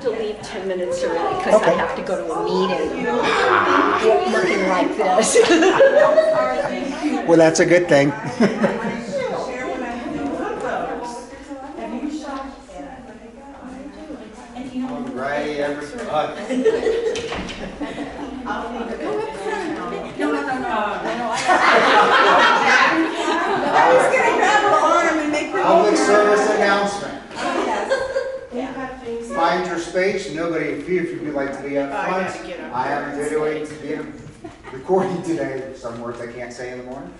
to leave 10 minutes early because I have to go to a meeting looking like this. Well, that's a good thing. Alrighty, everybody. Public service announcement. Find your space. Nobody, if you'd like to be up front. I am videoing, recording today. Some words I can't say in the morning.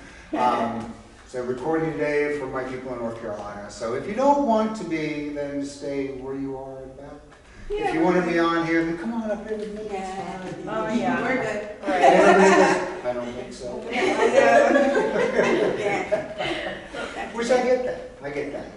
So recording today for my people in North Carolina. So if you don't want to be, then stay where you are in the back. If you want to be on here, then come on up here with me. Oh yeah, we're good. I don't think so. Which I get that. I get that.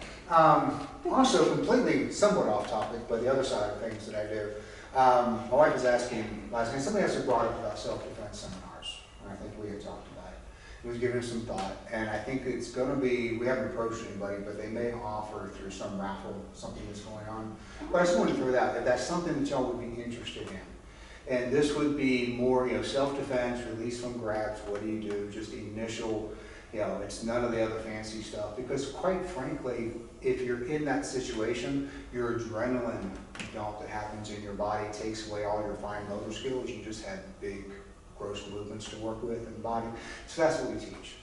Also, completely somewhat off topic, but the other side of things that I do. My wife was asking last night, somebody else had brought up about self-defense seminars, and I think we had talked about it. It was giving some thought, and I think it's going to be, we haven't approached anybody, but they may offer through some raffle something that's going on. But I just wanted to throw that, if that's something that y'all would be interested in. And this would be more, self-defense, release from grabs, what do you do, just the initial, it's none of the other fancy stuff. Because quite frankly, if you're in that situation, your adrenaline dump that happens in your body takes away all your fine motor skills. You just have big, gross movements to work with in the body. So that's what we teach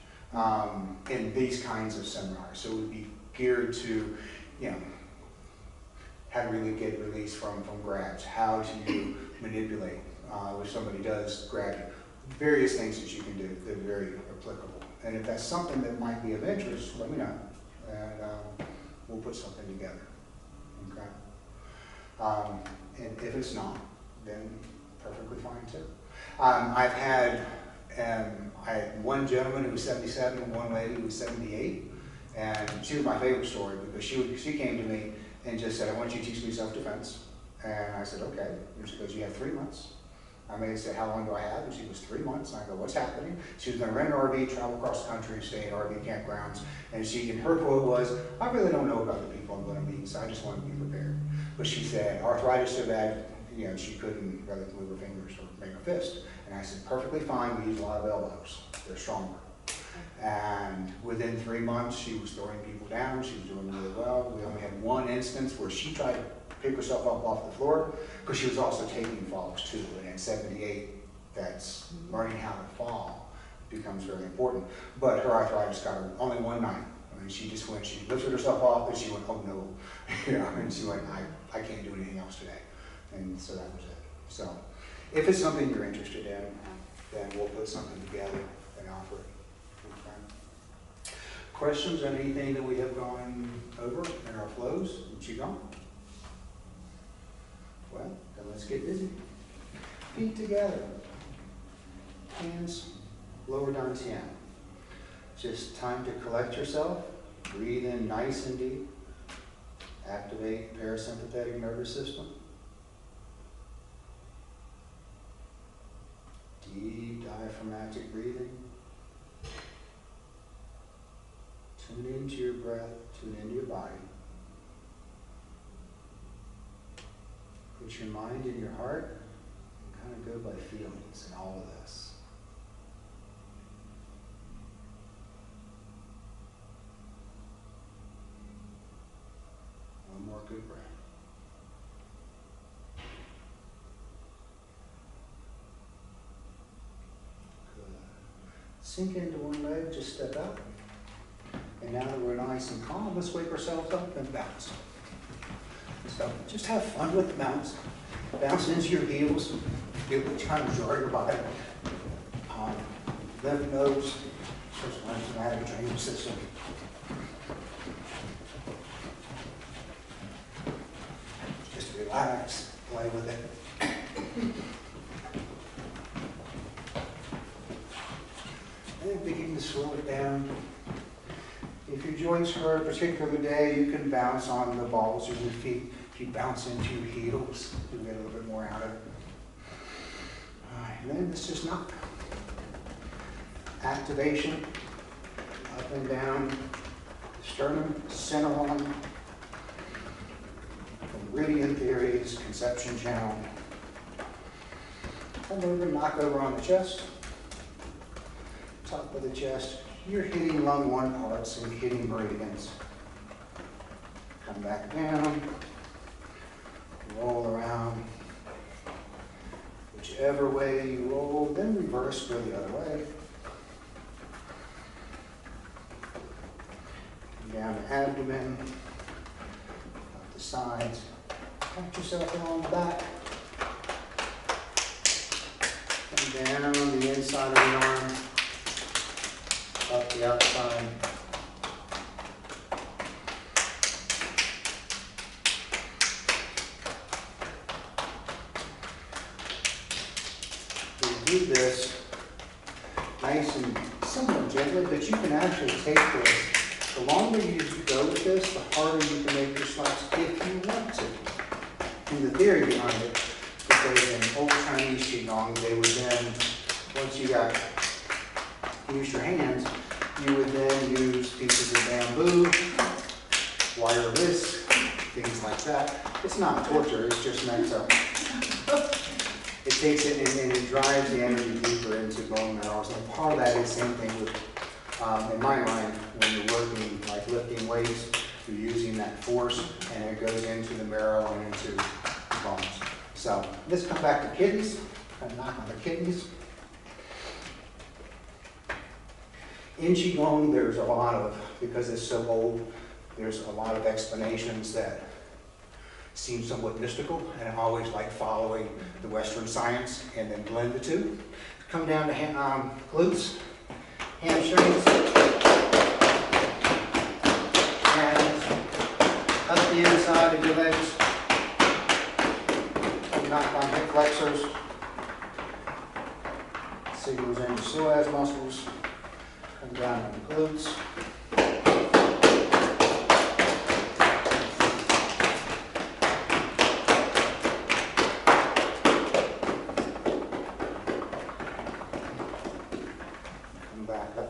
in these kinds of seminars. So it would be geared to, how to really get release from grabs, how to manipulate if somebody does grab you. Various things that you can do that are very applicable. And if that's something that might be of interest, let me know. And we'll put something together. Okay? And if it's not, then perfectly fine too. I had one gentleman who was 77 and one lady who was 78. And she was my favorite story because she came to me and just said, I want you to teach me self-defense. And I said, okay. And she goes, you have 3 months. I may say, how long do I have? And she was 3 months. And I go, what's happening? She was going to rent an RV, travel across the country, stay in RV campgrounds. And her quote was, I really don't know about the people I'm going to meet, so I just want to be prepared. But she said, arthritis so bad, she couldn't really move her fingers or make a fist. And I said, perfectly fine. We use a lot of elbows. They're stronger. And within 3 months, she was throwing people down. She was doing really well. We only had one instance where she tried to pick herself up off the floor because she was also taking falls too. And at 78, that's learning how to fall becomes very important. But her arthritis got her only one night. I mean, she lifted herself off and she went, oh no. And she went, I can't do anything else today. And so that was it. So if it's something you're interested in, then we'll put something together and offer it. Okay. Questions on anything that we have gone over in our flows in Qigong? Well, then let's get busy. Feet together. Hands lower down 10. Just time to collect yourself. Breathe in nice and deep. Activate parasympathetic nervous system. Deep diaphragmatic breathing. Tune into your breath, tune into your body. Put your mind in your heart and kind of go by feelings in all of this. One more good breath. Sink into one leg, just step out. And now that we're nice and calm, let's wake ourselves up and bounce. So just have fun with the bounce. Bounce into your heels. Feel it kind of jar your body. Lymph nodes, lymphatic drainage system. Just relax, play with it. And begin to slow it down. If your joints hurt a particular day, you can bounce on the balls of your feet. If you bounce into your heels, you'll get a little bit more out of it. All right, and then let's just knock. Activation, up and down, sternum, center arm, from meridian theories, conception channel. Come over, knock over on the chest, top of the chest. You're hitting lung 1 part, so you're hitting meridians. Come back down, roll around. Whichever way you roll, then reverse, go the other way. Down the abdomen, up the sides. Pat yourself along the back. Come down the inside of the arm, up the outside. Do this nice and somewhat gently, but you can actually take this. The longer you go with this, the harder you can make your slaps if you want to. And the theory behind it, because in old Chinese Qigong, they would then, once you got used your hands, you would then use pieces of bamboo, wire wrists, things like that. It's not torture, it's just meant to. It takes it and it drives the energy deeper into bone marrow. So part of that is the same thing with, in my mind, when you're working, like lifting weights, you're using that force and it goes into the marrow and into the bones. So let's come back to kidneys, kind of knock on the kidneys. In Qigong, there's a lot of, because it's so old, there's a lot of explanations that seem somewhat mystical, and I always like following the Western science and then blend the two. Come down to glutes, hamstrings, and up the inside of your legs. Knock on hip flexors, signals into psoas muscles. Come down on the glutes.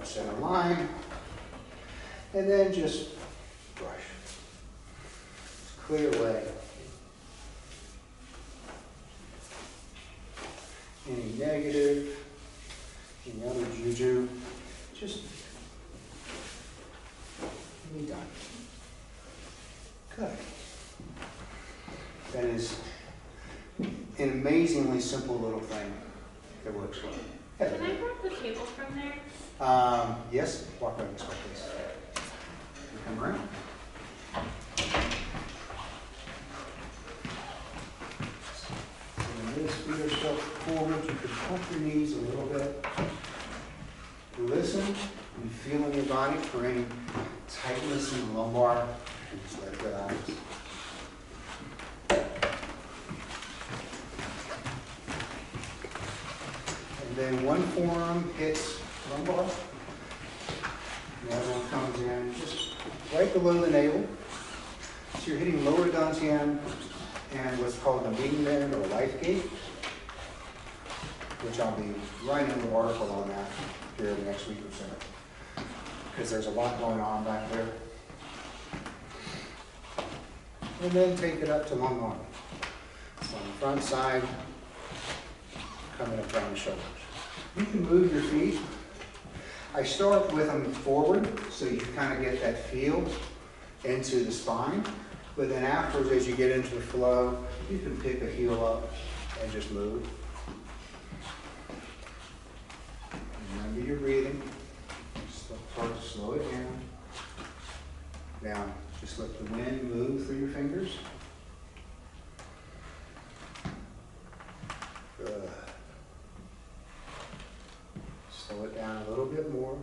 Center line, and then just brush. Just clear away any negative, any other juju. Just be done. Good. That is an amazingly simple little thing that works well. Can I grab the table from there? Yes, walk over this way, please. You come around. So when these feet are still forward, you can pump your knees a little bit. Listen and feel in your body for any tightness in the lumbar. And just let it go out. And then one forearm hits lumbar. The other one comes in just right below the navel. So you're hitting lower dantian and what's called the meeting bend or life gate, which I'll be writing an article on that here in the next week or so, because there's a lot going on back there. And then take it up to lung arm. So on the front side, coming up down the shoulders. You can move your feet. I start with them forward, so you kind of get that feel into the spine. But then afterwards, as you get into the flow, you can pick a heel up and just move. Remember your breathing. Start to slow it down. Now, just let the wind move through your fingers. Good. Slow it down a little bit more.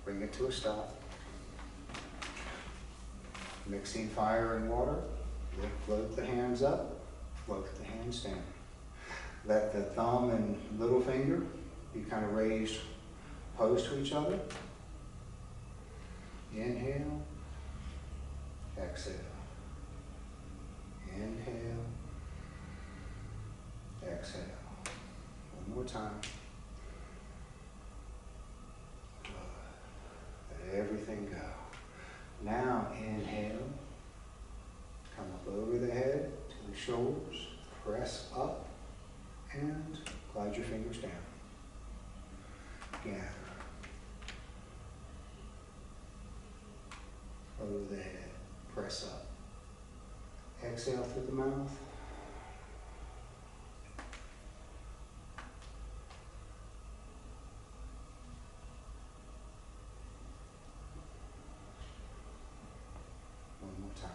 Bring it to a stop. Mixing fire and water. Float the hands up, float the hands down. Let the thumb and little finger be kind of raised opposed to each other. Inhale, exhale. Inhale, exhale. One more time. Let everything go. Now inhale, shoulders, press up, and glide your fingers down. Gather. Over the head, press up. Exhale through the mouth. One more time.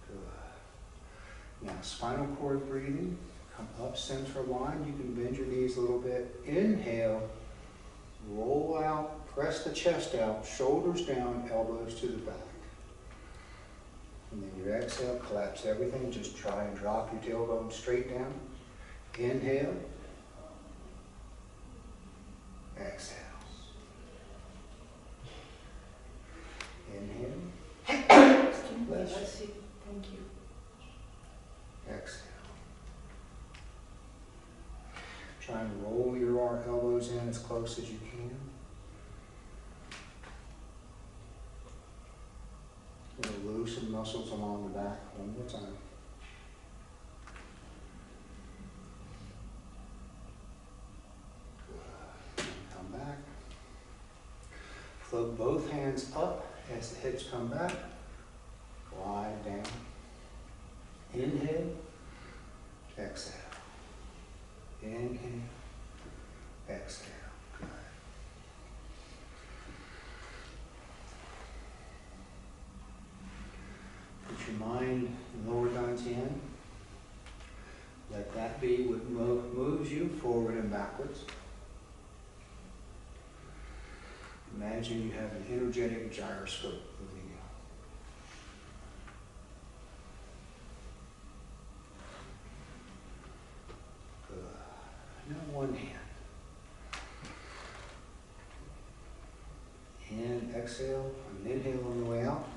Good. Now, spinal cord breathing. Come up center line. You can bend your knees a little bit. Inhale. Roll out. Press the chest out. Shoulders down. Elbows to the back. And then your exhale. Collapse everything. Just try and drop your tailbone straight down. Inhale. Exhale. Inhale. Bless you. Thank you. Exhale. Try and roll your elbows in as close as you can. It'll loosen muscles along the back. One more time. Good. Come back. Float both hands up as the hips come back. Glide down. Inhale. Exhale. Inhale. Exhale. Good. Put your mind in lower dantian. Let that be what moves you forward and backwards. Imagine you have an energetic gyroscope moving you. Good. Now one hand. And exhale, an inhale on the way out.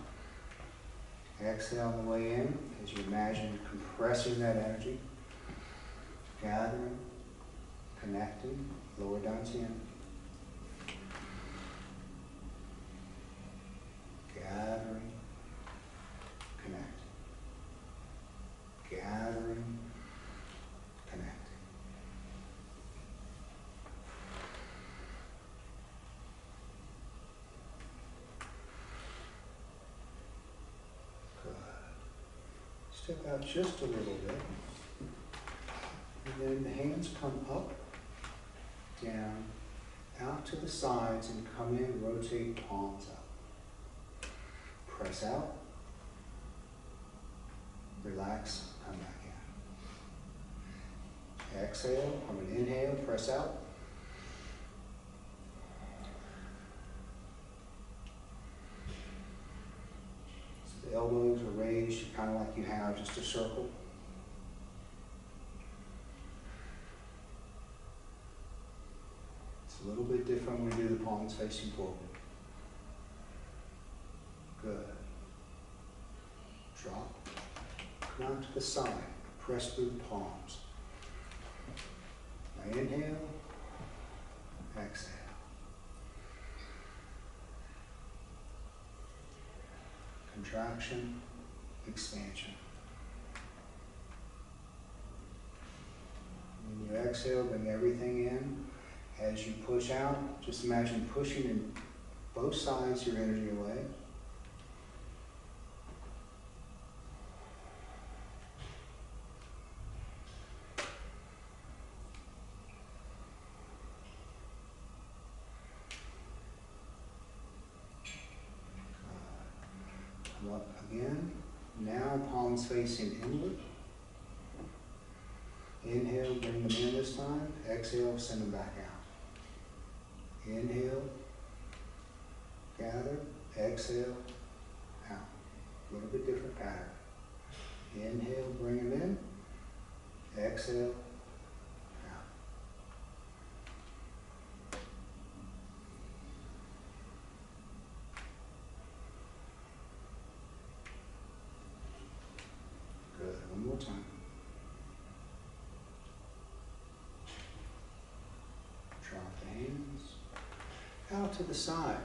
Exhale on the way in as you imagine compressing that energy. Gathering, connecting, lower dantian. Gathering, connecting. Gathering, connecting. Good. Step out just a little bit. And then the hands come up, down, out to the sides, and come in, rotate palms out. Press out, relax, come back in. Exhale, I'm going to inhale, press out. So the elbows are raised, kind of like you have just a circle. It's a little bit different when we do the palms facing forward. Good. Drop. Come out to the side. Press through the palms. Now inhale. Exhale. Contraction. Expansion. When you exhale, bring everything in. As you push out, just imagine pushing in both sides your energy away. Come up again. Now palms facing inward. Inhale, bring them in this time. Exhale, send them back out. Inhale, gather, exhale, out. A little bit different pattern. Inhale, bring them in. Exhale, out. Good. One more time. Drop the hands. out to the side.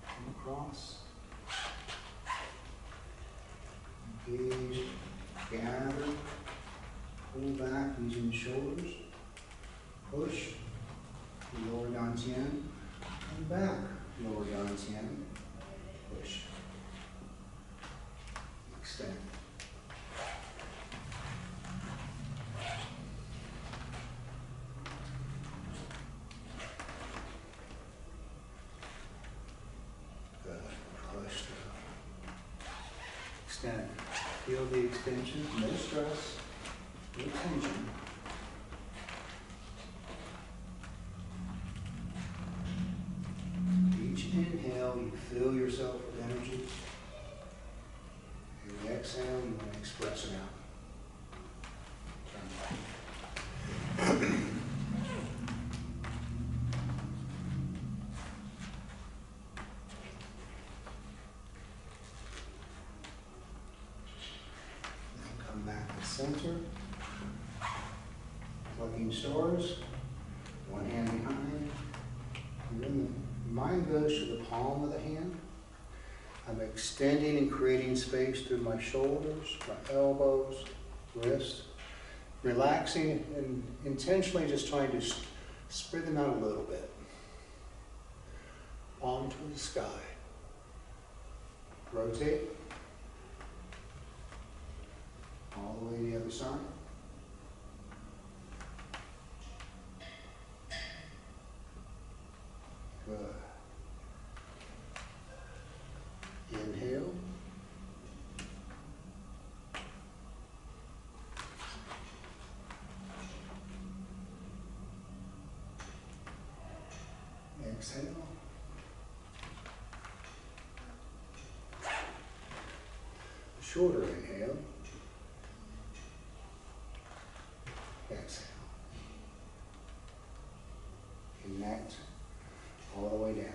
Come across. Engage, gather, pull back using the shoulders. Push, lower dantian, and back, lower dantian. Push. Extend. Good. Push through. Extend. Feel the extension. No stress. No tension. Each inhale, you fill yourself with energy. And the exhale, you want to express it out. Come back to center. Plugging stars. One hand behind. And then the mind goes to the palm of the hand. I'm extending and creating space through my shoulders, my elbows, wrists. Relaxing and intentionally just trying to spread them out a little bit. Palm to the sky. Rotate. All the way to the other side. Good. Inhale. Exhale. Shorter inhale. Exhale. Connect all the way down.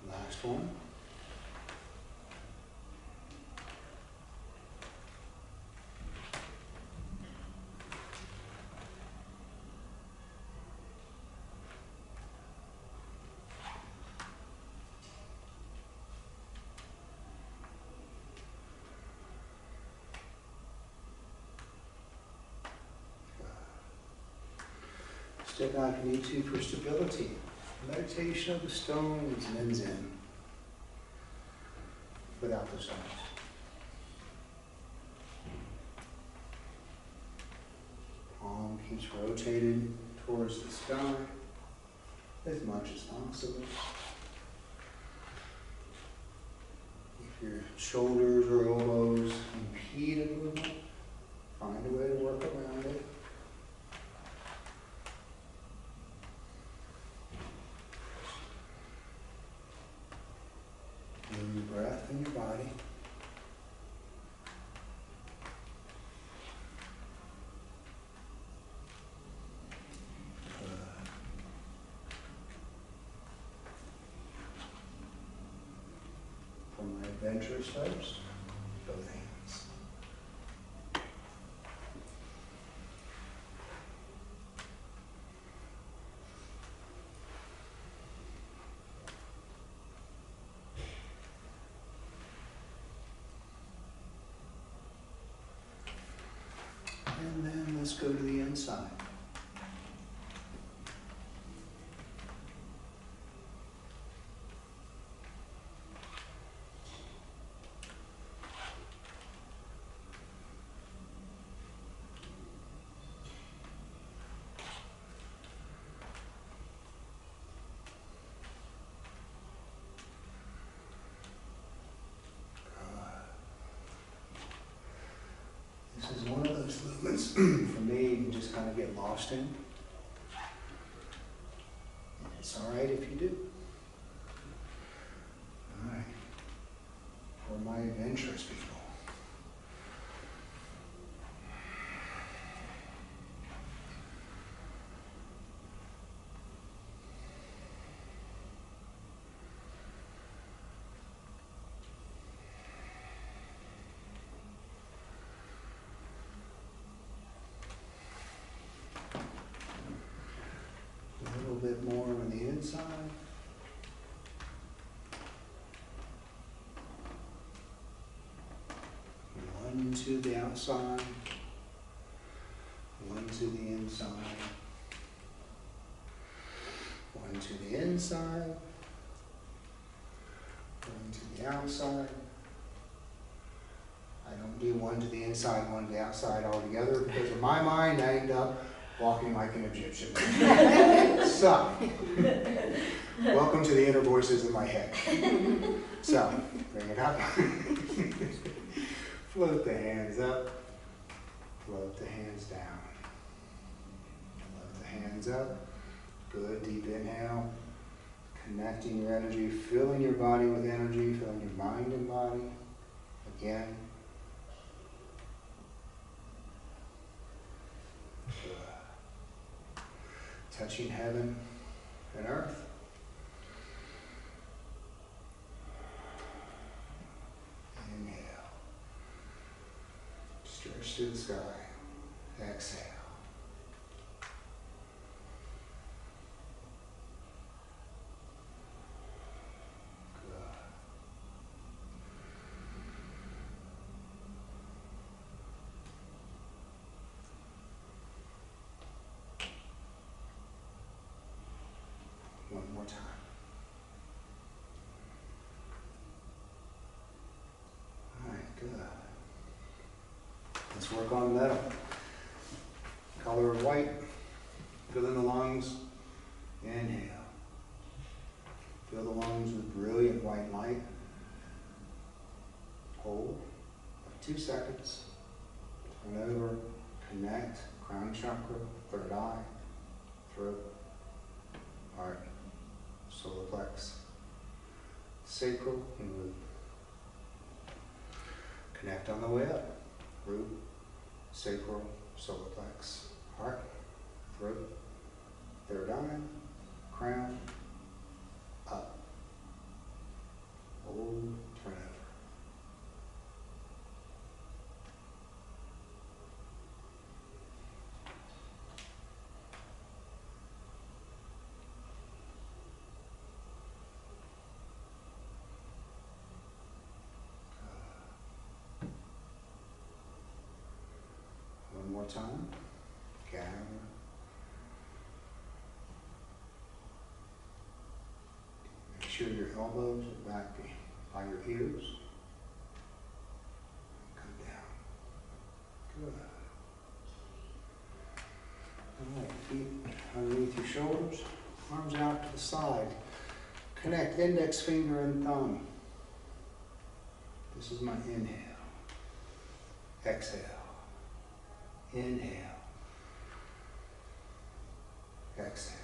Last one. Step out if you need to for stability. Meditation of the stones, and Zen. Without the stones. Palm keeps rotated towards the sky as much as possible. If your shoulders or elbows impede a movement, find a way to work around it. Move breath in your body. For my adventurous types, both hands. And then let's go to the inside. This is one of those movements, for me, you can just kind of get lost in. It's all right if you do. All right. interest people. A little bit more on the inside. One to the outside, one to the inside, one to the inside, one to the outside. I don't do one to the inside, one to the outside altogether because in my mind I end up walking like an Egyptian. So, welcome to the inner voices in my head. So, bring it up. Float the hands up, float the hands down. Float the hands up. Good, deep inhale. Connecting your energy, filling your body with energy, filling your mind and body. Again. Good. Touching heaven and earth. Inhale. Stretch to the sky. Exhale. Good. One more time. All right, good. Let's work on metal. Color of white. Fill in the lungs. Inhale. Fill the lungs with brilliant white light. Hold for 2 seconds. Turn over. Connect. Crown chakra. Third eye. Throat. Heart. Solar plex. Sacral and root. Connect on the way up. Root, sacral, solar plex, heart, throat, third eye, crown, up. Hold, turn over. One more time. Gather. Make sure your elbows are back by your ears. Come down. Good. All right, feet underneath your shoulders. Arms out to the side. Connect index finger and thumb. This is my inhale. Exhale. Inhale. Exhale.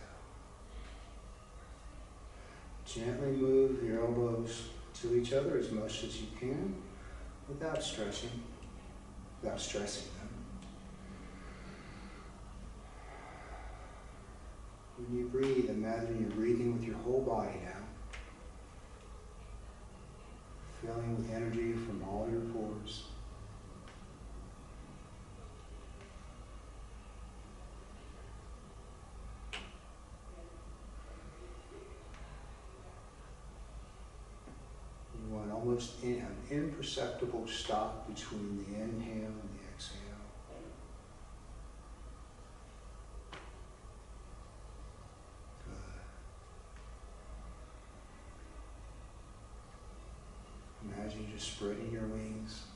Gently move your elbows to each other as much as you can without stressing them. When you breathe, imagine you're breathing with your whole body now. Filling with energy from all your pores. You want almost an imperceptible stop between the inhale and the exhale. Imagine you just spreading your wings.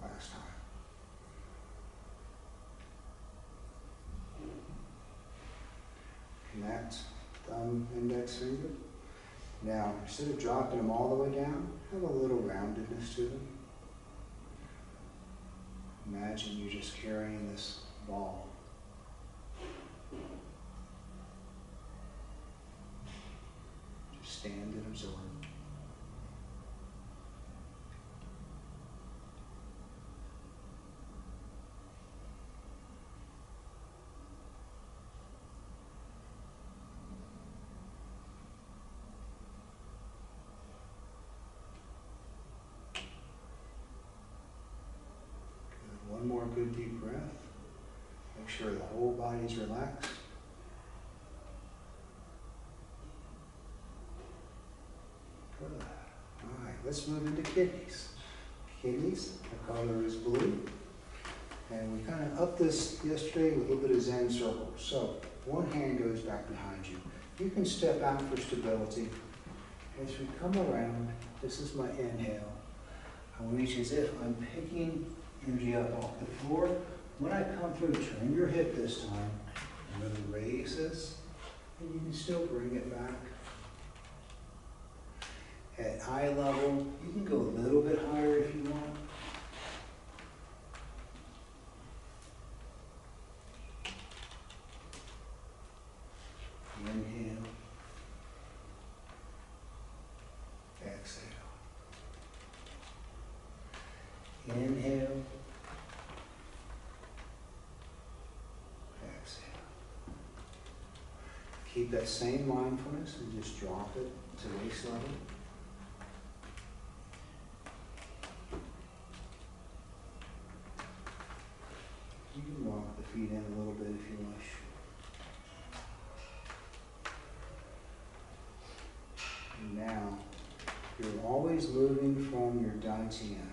Last time. Connect thumb, index finger. Now, instead of dropping them all the way down, have a little roundedness to them. Imagine you just carrying this ball. good deep breath. Make sure the whole body's relaxed. Good. All right, let's move into kidneys. Kidneys, the color is blue. And we kind of upped this yesterday with a little bit of Zen circle. So one hand goes back behind you. You can step out for stability. As we come around, this is my inhale. I reach as if I'm picking energy up off the floor. When I come through, turn your hip this time. I'm going to raise this, and you can still bring it back. At eye level, you can go a little bit higher if you want. Inhale. Exhale. Inhale. Exhale. Keep that same mindfulness and just drop it to waist level. You can walk the feet in a little bit if you wish. And now, you're always moving from your dantian,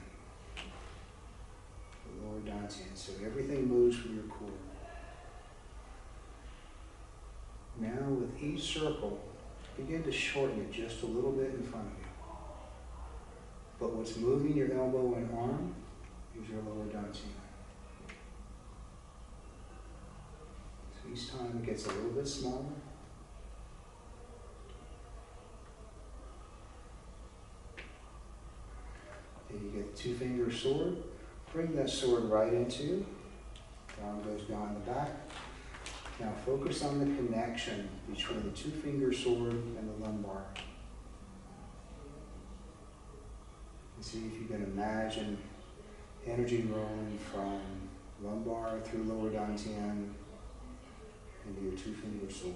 the lower dantian, so everything moves from your core. Now, with each circle, begin to shorten it just a little bit in front of you. But what's moving your elbow and arm is your lower dantian. So each time it gets a little bit smaller. Then you get the 2-finger sword. Bring that sword right into you. The arm goes down the back. Now focus on the connection between the 2-finger sword and the lumbar. And see if you can imagine energy rolling from lumbar through lower dantian into your 2-finger sword.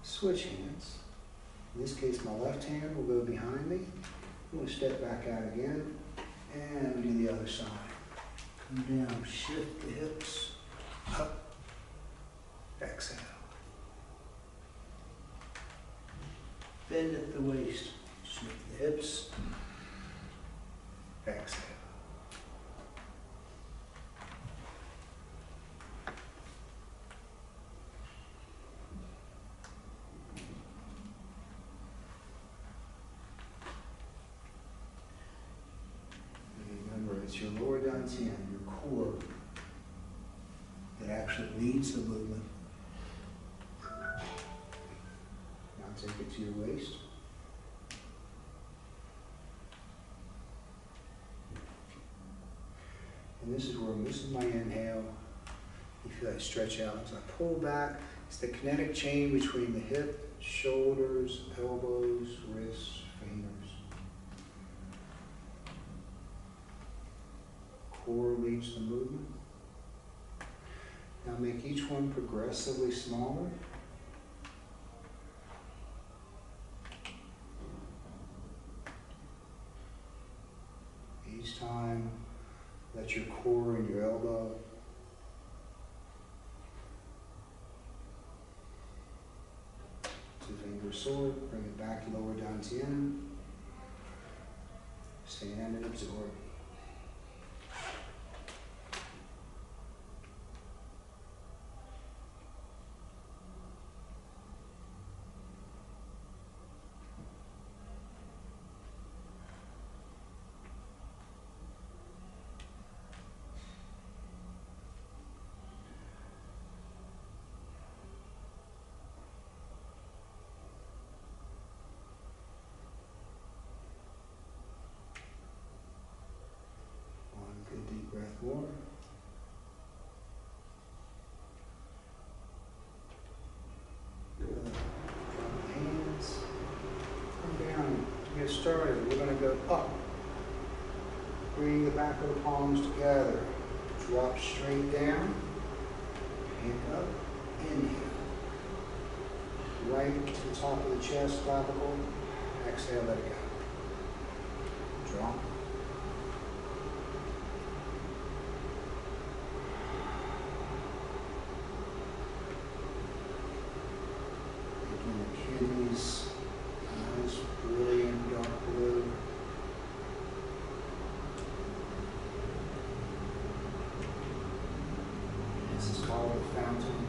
Switch hands. In this case, my left hand will go behind me. I'm going to step back out again, and do the other side. Come down, shift the hips, up, exhale. Bend at the waist, shift the hips, exhale. It's your lower dantian, your core, that actually leads the movement. Now take it to your waist. And this is my inhale. You feel that stretch out. As I pull back, it's the kinetic chain between the hip, shoulders, elbows, wrists, fingers. Core leads the movement. Now make each one progressively smaller. Each time, let your core and your elbow two-finger sword, bring it back to lower dantian. Stand and absorb. Breath more. Good. Drop the hands. Come down. Get a started. We're going to go up. Bring the back of the palms together. Drop straight down. Pick up. Inhale. Right to the top of the chest, clavicle. Exhale, let it go. Drop. Making the kidneys nice, brilliant dark blue. This is called the fountain.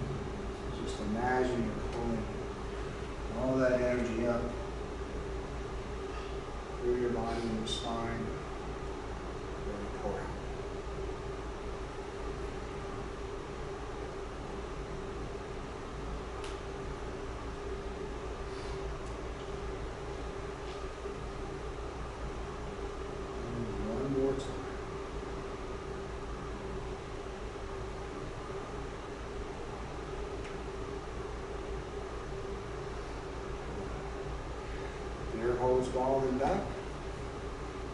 Just imagine you're pulling all that energy up through your body and your spine. Very pour out. And one more time. Ear holds ball and back,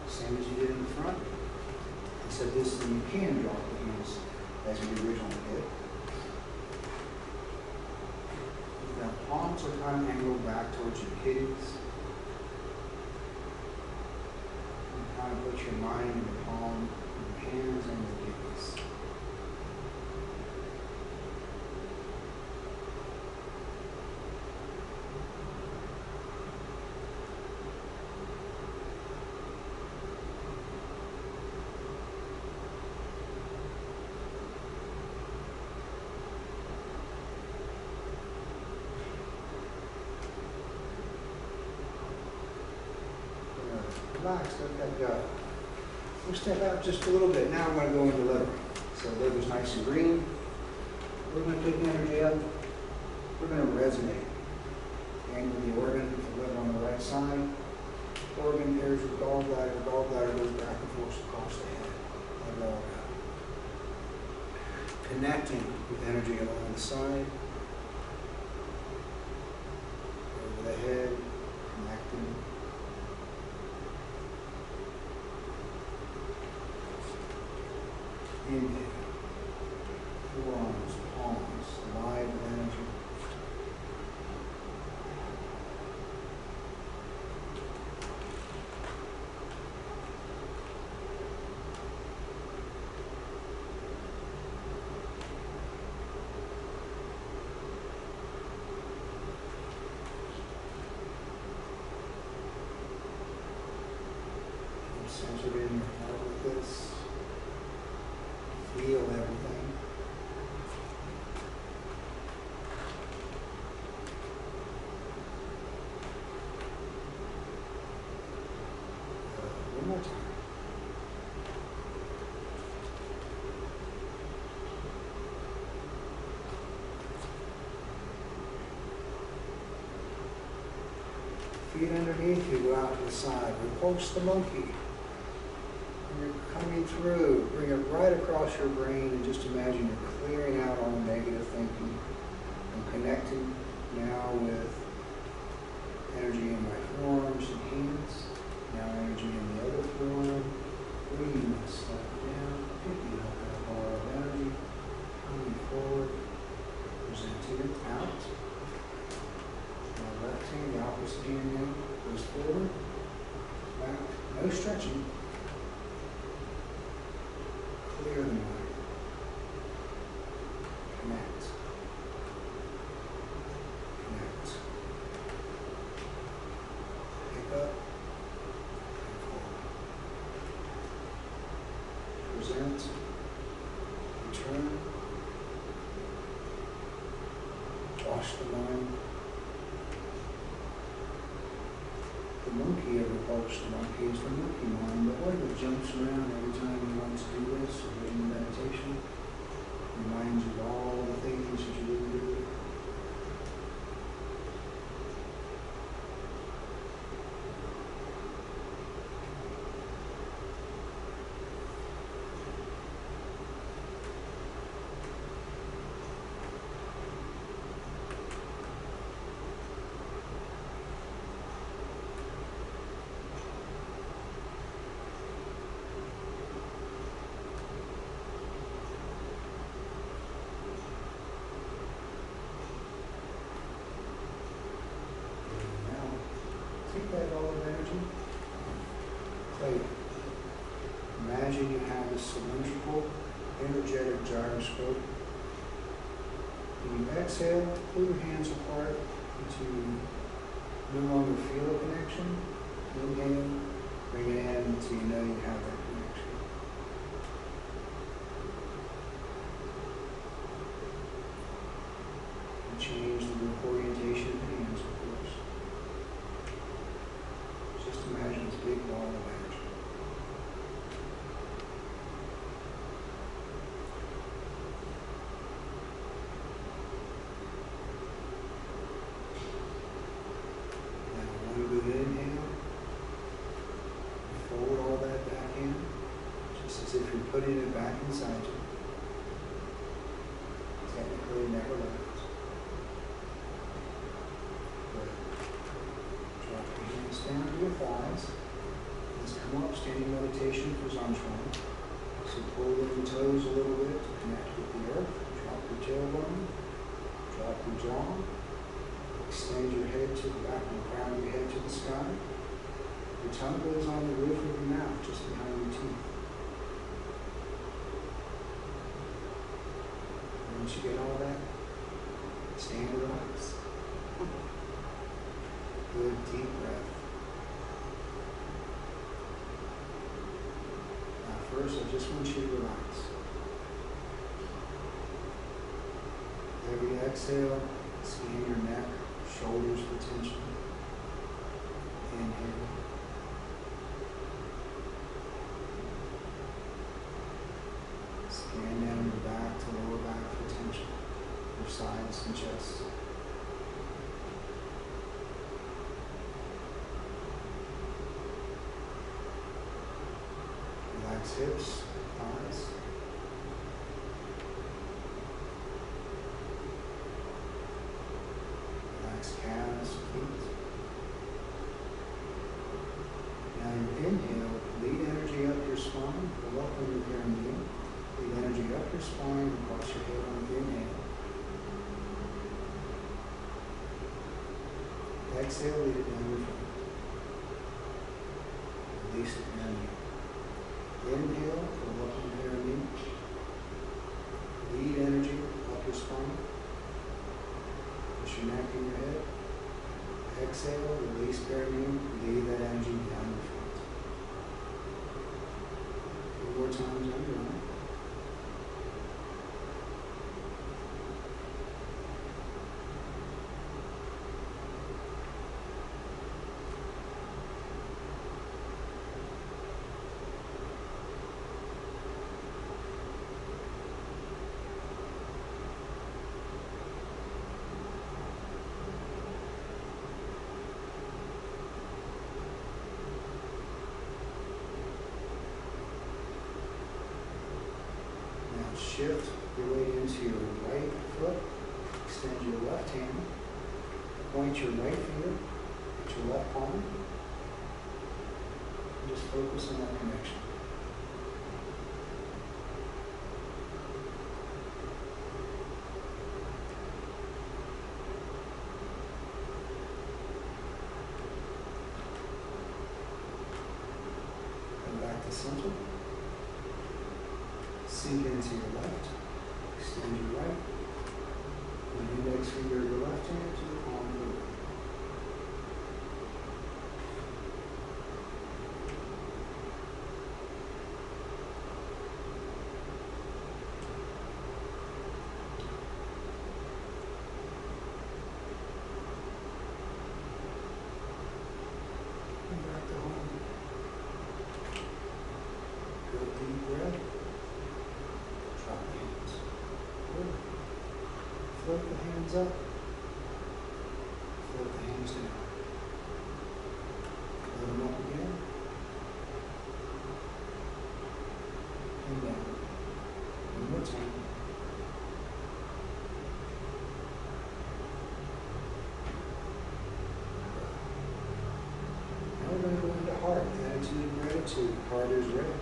same as you did in the front. Except this time you can drop the hands as you originally did. Now palms are kind of angled back towards your kidneys. And kind of put your mind in the palm, your hands and your kidneys. Relax, let that go. We'll step out just a little bit. Now I'm going to go into liver. So liver's nice and green. We're going to take the energy up. We're going to resonate. Angle the organ, the liver on the right side. Organ pairs with gallbladder. Gallbladder goes back and forth across the head. Let it all go. Connecting with energy along the side. Over the head. Connecting. Inhale, forearms, palms, alive with energy. Keep centered in your heart with this. Feel everything. One more time. Feet underneath you, go out to the side. Repulse the monkey. You're coming through, bring it right across your brain and just imagine you're clearing out all negative thinking and connecting now with energy in my forearms and hands, now energy in the other forearm, bringing myself down, picking up that bar of energy, coming forward, presenting it out. My left hand, the opposite hand now, goes forward, back, no stretching. Clear the mind. Connect. Connect. Pick up. Present. Return. Wash the mind. The monkey ever repulsed the monkey is the monkey mind, the one that jumps around every time he wants to do this or in meditation, reminds you of all the things that you didn't do. imagine you have a cylindrical, energetic gyroscope. When you exhale, pull your hands apart until you no longer feel a connection. Inhale, bring it in until you know you have that connection. And change the orientation of the hands, of course. Just imagine this big ball of energy. Now, one good inhale. Fold all that back in, just as if you're putting it back inside you. Technically, it never left. Good. Drop your hands down to your thighs. Let's come up, standing meditation for Zanchuan. So pull your toes a little bit to connect with the earth. Drop your tailbone. Drop your jaw. Extend your head to the back and crown of your head to the sky. Your tongue goes on the roof of your mouth, just behind your teeth. Once you get all that, stand and relax. Good deep breath. Now first, I just want you to relax. Every exhale, scan your neck, shoulders for tension. Inhale. Scan down your back to lower back for tension, your sides and chest. Relax hips, thighs. Relax calves, feet. Now your inhale, lead energy up your spine, go up on your pyramid. Lead energy up your spine, across your head on the inhale. Exhale, lead it down your front. Release the pyramid. Inhale, go up on the pyramid. Lead energy up your spine. Push your neck and your head. Exhale, release pyramid. Lead that energy down your front. One more time on your own. Shift your weight into your right foot. Extend your left hand. Point your right finger at your left palm. And just focus on that connection. Come back to center. Sink into your left, extend your right, and index finger of your left hand to the palm of the right. And back to home. Good deep breath. Drop the hands. Good. Float the hands up. Float the hands down. Float them up again. And down. One more time. Now we're going to go into heart. Attitude of gratitude. Heart is ready.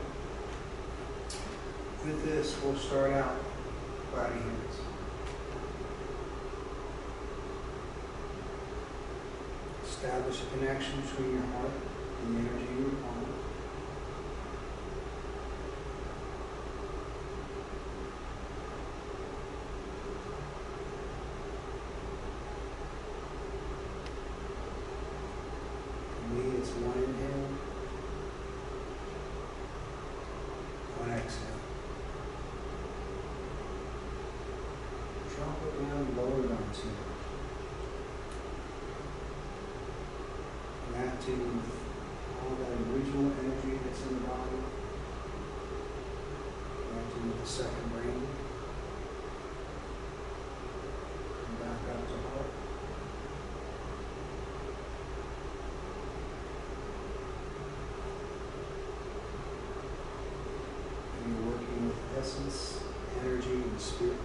With this, we'll start out body hands. Establish a connection between your heart and the energy in your palm. down, lower down to. Connecting with all that original energy that's in the body. Connecting with the second brain. And back up to heart. And you're working with essence, energy, and spirit.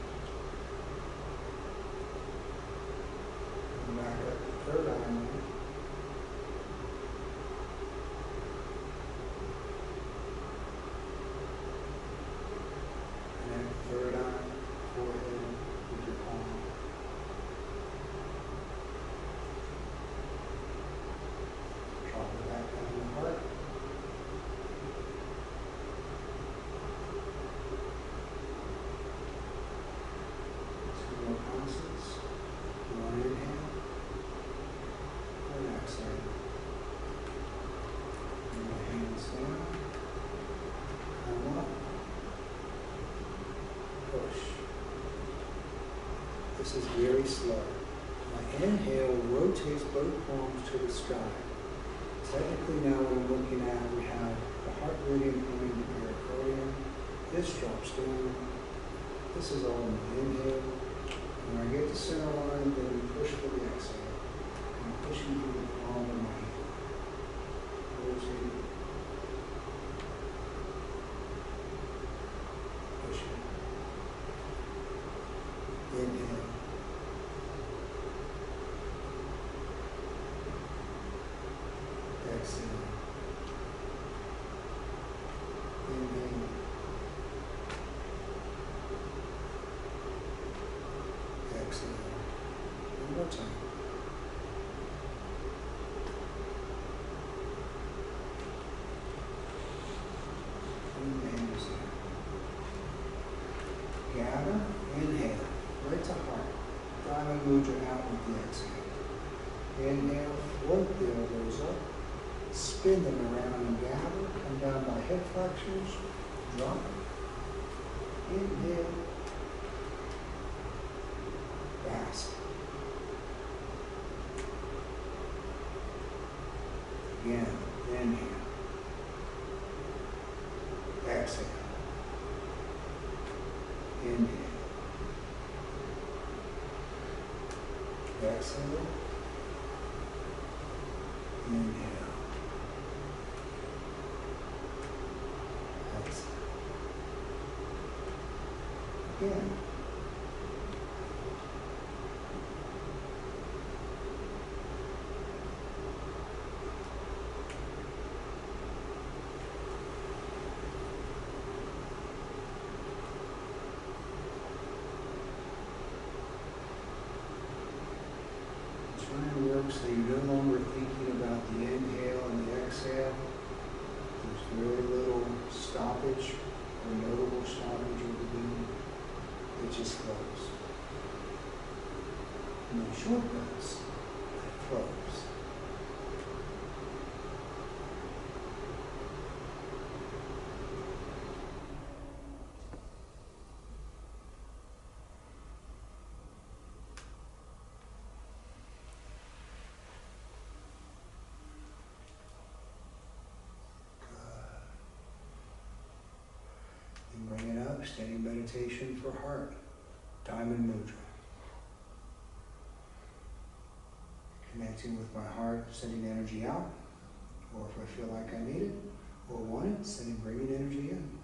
And back up to third eye now. Third eye, forehead with your palm. Drop it back down the heart. Two more passes. One inhale. One exhale. Bring the hands down. Come up. Push. This is very slow. My inhale rotates both palms to the sky. Technically now what I'm looking at, we have the heart radiant going to the pericardium. This drops down. This is all in the inhale. When I get to center line, then we push for the exhale. I'm pushing through the palm of my hand. Rotating. Pushing. Inhale. Exhale. Inhale. Exhale. One more time. Inhale. Gather. Inhale. Right to heart. Diamond mudra out with the exhale. Inhale, float the elbows up. Spin them around and gather. Come down by hip flexors. Drop. Inhale. Bask. Again. Inhale. Exhale. Inhale. Exhale. Inhale. Exhale. Again. Try and work so you're no longer thinking about the inhale and the exhale. There's very little stoppage or notable stoppage of the being. It just flows. No shortcuts. It flows. And bring it up, standing meditation for heart, Diamond Mudra. Connecting with my heart, sending energy out, or if I feel like I need it, or want it, bringing energy in.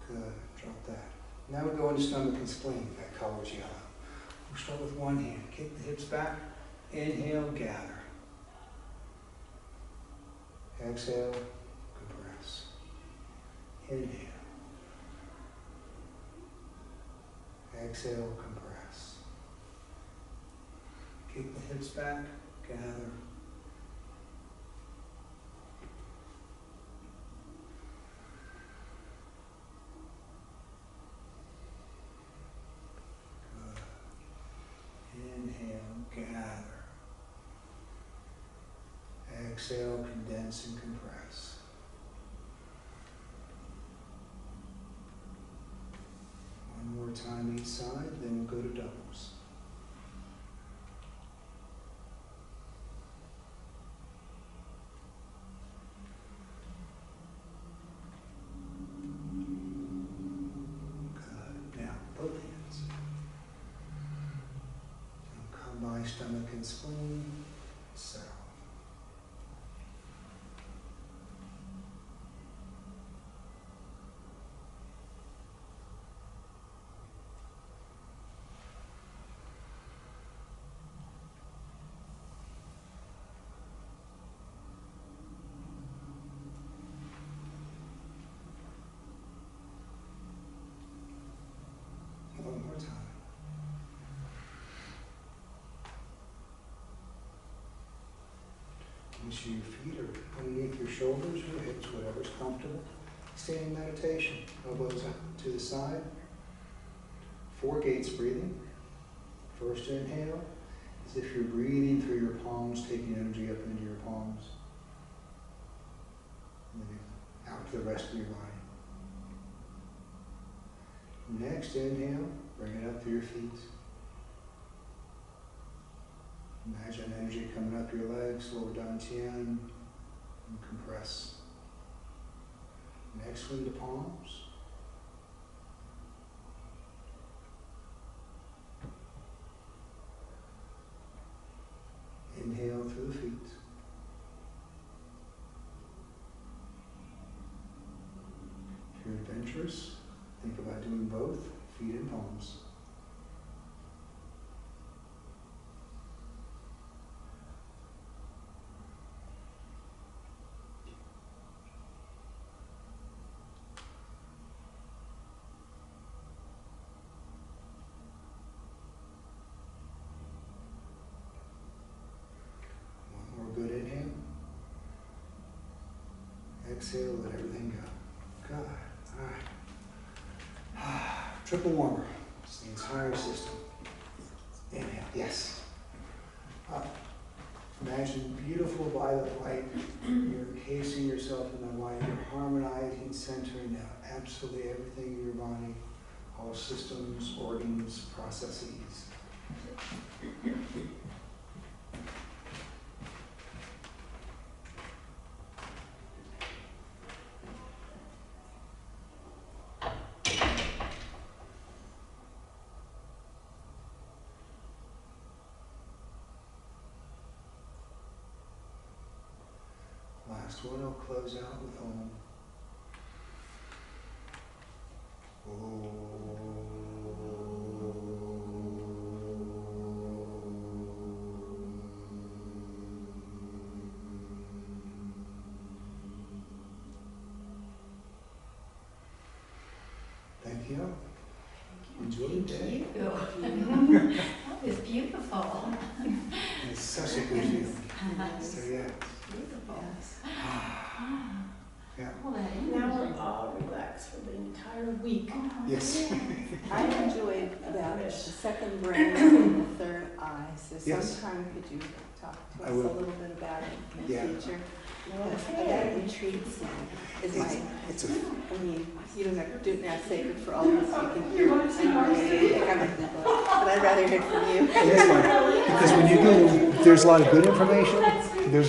Good, drop that. Now we go into stomach and spleen, that color's yellow. We'll start with one hand, kick the hips back, inhale, gather. Exhale, compress. Inhale. Exhale, compress. Kick the hips back, gather. Good. Inhale, gather. Exhale, condense and compress. One more time each side, then we'll go to doubles. Good. Now, both hands. Now come by stomach and spleen. Settle. One more time. Make sure your feet are underneath your shoulders or hips, whatever's comfortable. Standing meditation, elbows up to the side. 4 gates breathing. First inhale, as if you're breathing through your palms, taking energy up into your palms. And then out to the rest of your body. Next inhale, bring it up through your feet. Imagine energy coming up your legs, lower dantian, and compress. Next one to palms. Inhale through the feet. If you're adventurous, think about doing both, feet and palms. One more good inhale. Exhale, let everything go. Good. All right. Triple warmer. It's the entire system. Inhale. Yes. Up. Imagine beautiful violet light. You're encasing yourself in the light. You're harmonizing, centering out absolutely everything in your body. All systems, organs, processes. Last one, I'll close out with Om. Thank you. Enjoy your day. That was beautiful. It's such a good feeling. So yeah. Beautiful. Yeah. Now we're all relaxed for the entire week. Yes. I enjoyed about it, the second brain and the third eye. So Yes. sometime could you talk to I us will. a little bit about it in the Yeah. future? That intrigues me. Is my, It's a I mean, you don't have to do it now, sacred for all of us. You can hear it. I know you think I'm a good boy, but I'd rather hear from you. It is fun, because when you go, there's a lot of good information,